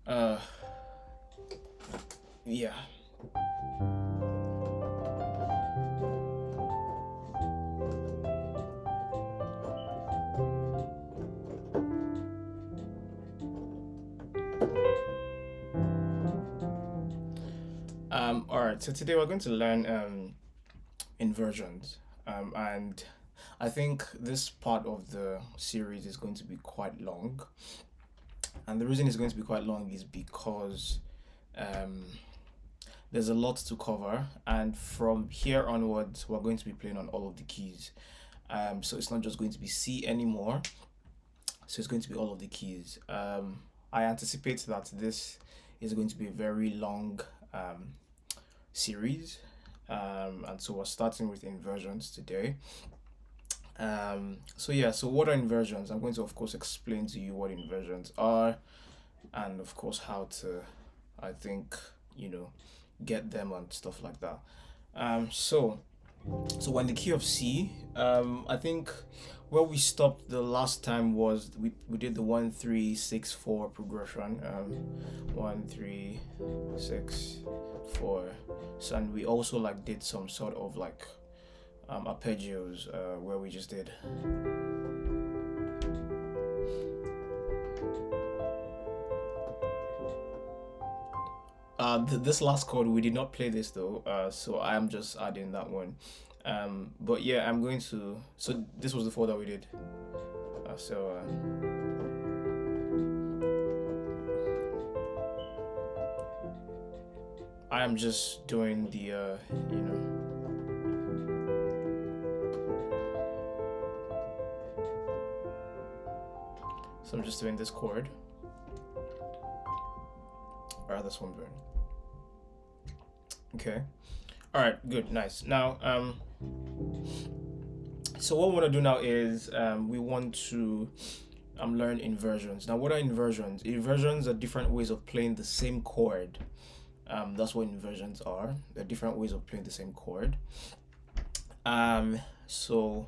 Uh, yeah. All right. So today we're going to learn inversions. And I think this part of the series is going to be quite long. And the reason it's going to be quite long is because um, there's a lot to cover. And from here onwards, we're going to be playing on all of the keys. So it's not just going to be C anymore. So it's going to be all of the keys. I anticipate that this is going to be a very long um, series. And so we're starting with inversions today. So yeah, so what are inversions? I'm going to of course explain to you what inversions are and of course how to, I think, you know, get them and stuff like that. So when the key of C, I think where we stopped the last time was we did the 1 3 6 4 progression. 1 3 6 4. So and we also like did some sort of like arpeggios where we just did. This last chord we did not play this though, so I am just adding that one. But yeah, I'm going to. So this was the 4 that we did. So I am just doing the you know. So I'm just doing this chord. Or this one burn. Okay. All right. Good. Nice. Now, so what we want to do now is we want to learn inversions. Now, what are inversions? Inversions are different ways of playing the same chord. That's what inversions are. They're different ways of playing the same chord. So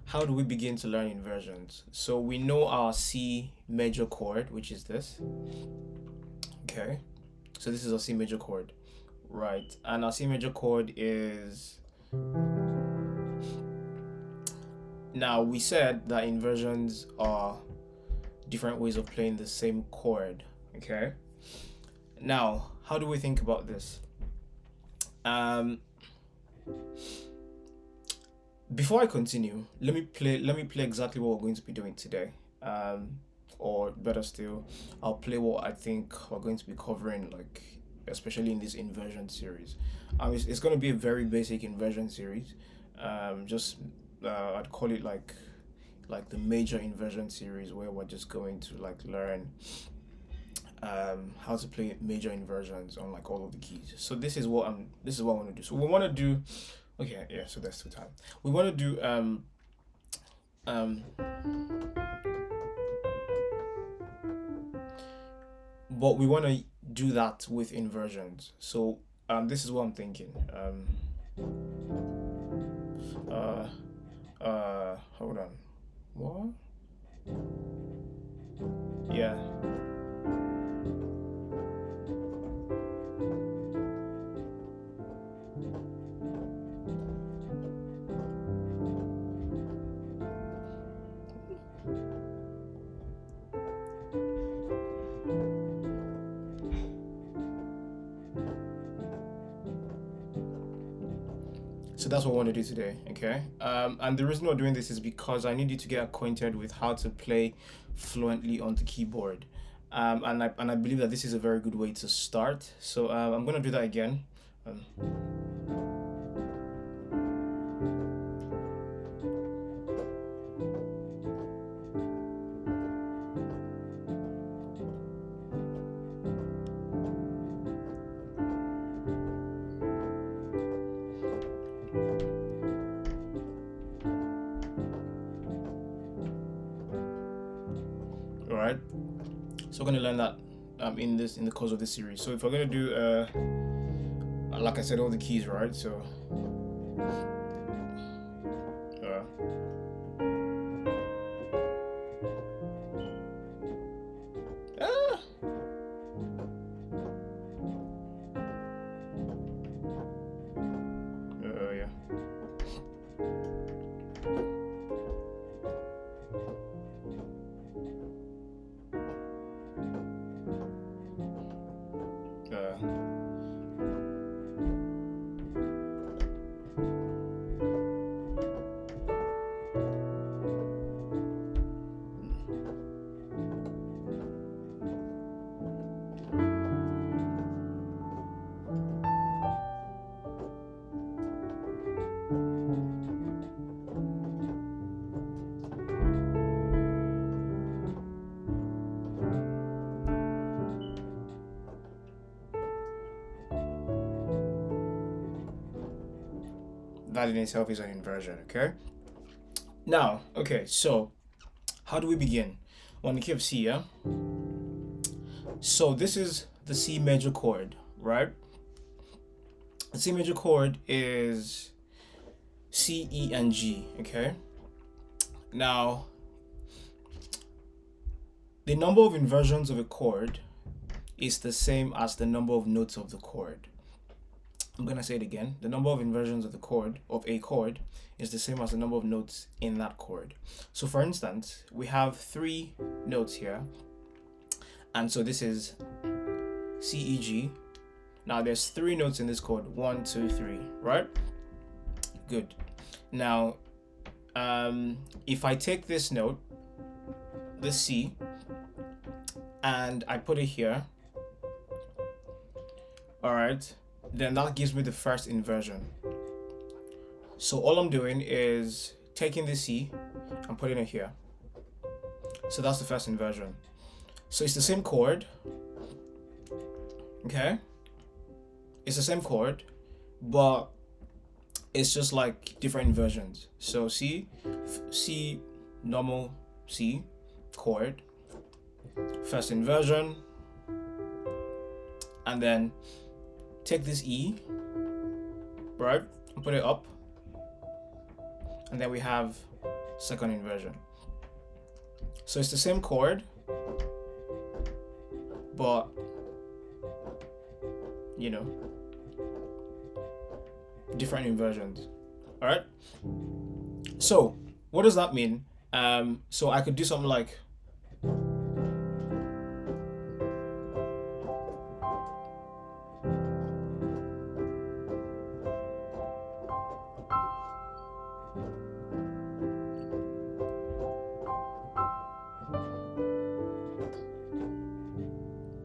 how do we begin to learn inversions? So we know our C major chord, which is this. Okay. So this is our C major chord, right? And our C major chord is. Now we said that inversions are different ways of playing the same chord. Okay. Now, how do we think about this? Before I continue, let me play exactly what we're going to be doing today. Or better still, I'll play what I think we're going to be covering, like especially in this inversion series. It's going to be a very basic inversion series. Just I'd call it like the major inversion series where we're just going to like learn how to play major inversions on like all of the keys. So this is what I want to do. So we want to do. Okay, yeah. So that's 2 times. We want to do um but we want to do that with inversions. So this is what I'm thinking. Hold on. What? Yeah. So that's what I want to do today, okay? And the reason we're doing this is because I need you to get acquainted with how to play fluently on the keyboard. And I believe that this is a very good way to start. So I'm gonna do that again. Um, all right. So we're gonna learn that in the course of this series. So if we're gonna do like I said, all the keys, right? So uh, ah, that in itself is an inversion. Okay. Now, okay, so how do we begin? On the key of C, yeah? So this is the C major chord, right? The C major chord is C, E, and G, okay? Now, the number of inversions of a chord is the same as the number of notes of the chord. I'm going to say it again. The number of inversions of a chord is the same as the number of notes in that chord. So for instance, we have 3 notes here. And so this is C, E, G. Now there's 3 notes in this chord. 1, 2, 3, right? Good. Now, if I take this note, the C, and I put it here, all right, then that gives me the first inversion. So all I'm doing is taking the C and putting it here. So that's the first inversion. So it's the same chord, okay? It's the same chord, but it's just like different inversions. So C, normal C, chord, first inversion, and then take this E, right, and put it up, and then we have second inversion. So it's the same chord, but you know, different inversions. All right. So what does that mean? So I could do something like,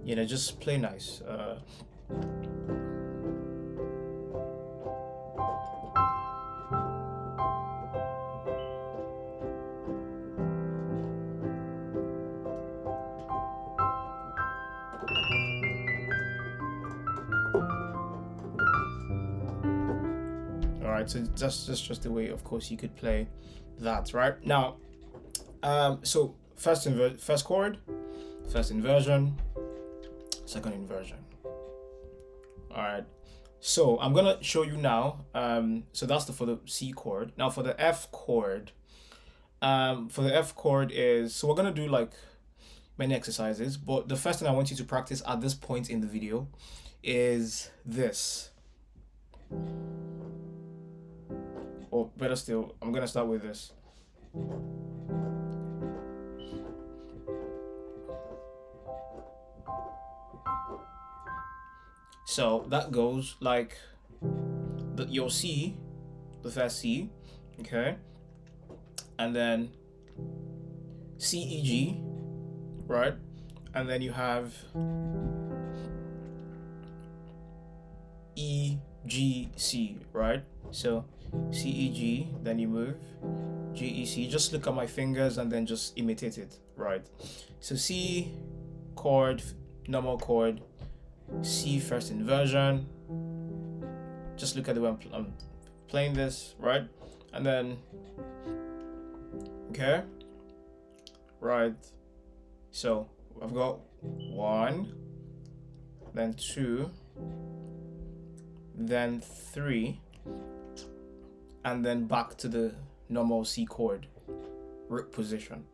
you know, just play nice. Alright, so that's just the way, of course, you could play that, right? Now, so first chord, first inversion, second inversion. Alright, so I'm gonna show you now. So that's for the C chord. Now for the F chord, is, so we're gonna do like many exercises, but the first thing I want you to practice at this point in the video is this. Or better still, I'm gonna start with this. So that goes like your C, the first C, okay, and then C, E, G, right, and then you have E, G, C, right? So C, E, G, then you move G, E, C. Just look at my fingers and then just imitate it, right? So C chord, normal chord, C first inversion. Just look at the way I'm playing this, right? And then, okay, right. So I've got 1, then 2, then 3, and then back to the normal C chord root position.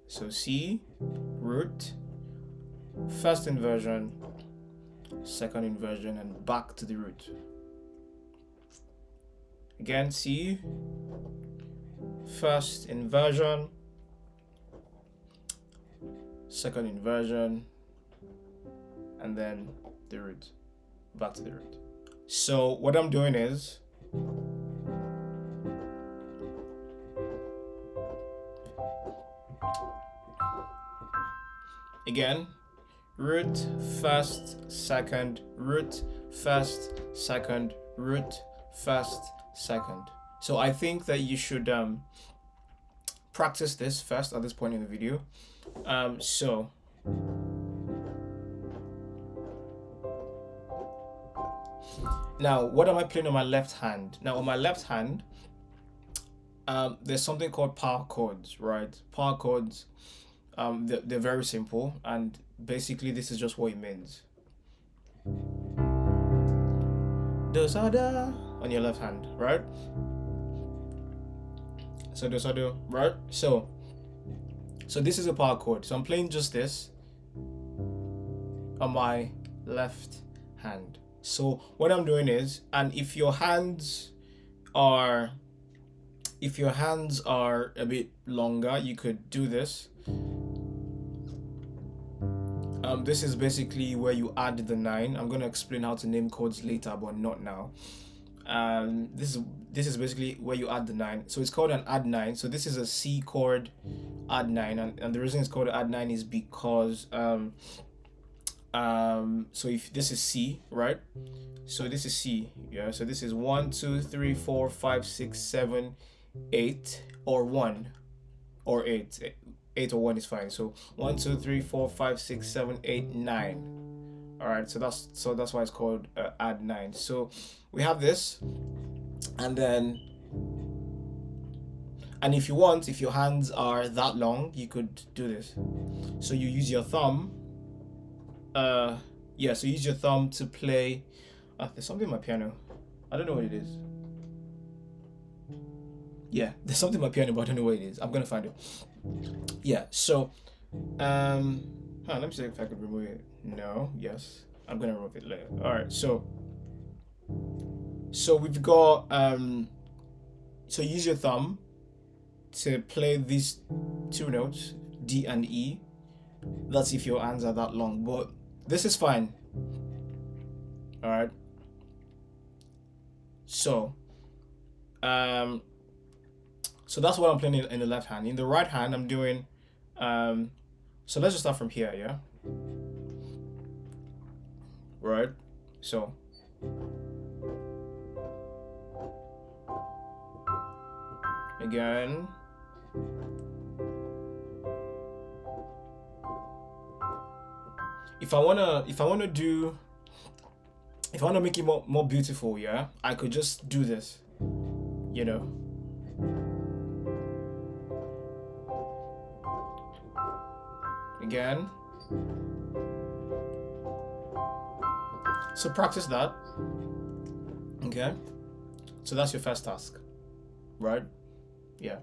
So C, root, first inversion, second inversion, and back to the root. Again, C, first inversion, second inversion, and then the root, back to the root. So what I'm doing is, again, root, first, second, root, first, second, root, first, second. So I think that you should practice this first at this point in the video. So Now, what am I playing on my left hand? Now, on my left hand, there's something called power chords, right? Power chords, they're very simple, and basically this is just what it means. Do sa da on your left hand, right? So do sa do, right? So this is a power chord. So I'm playing just this on my left hand. So what I'm doing is, and if your hands are a bit longer, you could do this. This is basically where you add the 9. I'm gonna explain how to name chords later, but not now. This is basically where you add the 9. So it's called an add 9. So this is a C chord add 9, and the reason it's called add 9 is because so if this is C, right? So this is C, yeah. So this is 1, 2, 3, 4, 5, 6, 7, 8, or 1, or 8. 8 or 1 is fine. So 1, 2, 3, 4, 5, 6, 7, 8, 9. All right. So that's why it's called add 9. So we have this, and then, and if you want, if your hands are that long, you could do this. So you use your thumb. Yeah. So use your thumb to play. There's something in my piano. I don't know what it is. Yeah, there's something in my piano, but I don't know what it is. I'm gonna find it. Yeah, so let me see if I could remove it. No, yes, I'm gonna remove it later. All right, so we've got so use your thumb to play these 2 notes, D and E. That's if your hands are that long, but this is fine. All right, so so that's what I'm playing in the left hand. In the right hand, I'm doing, so let's just start from here, yeah? Right, so. Again. If I wanna make it more beautiful, yeah, I could just do this, you know. Again. So practice that. Okay. So that's your first task, right? Yeah.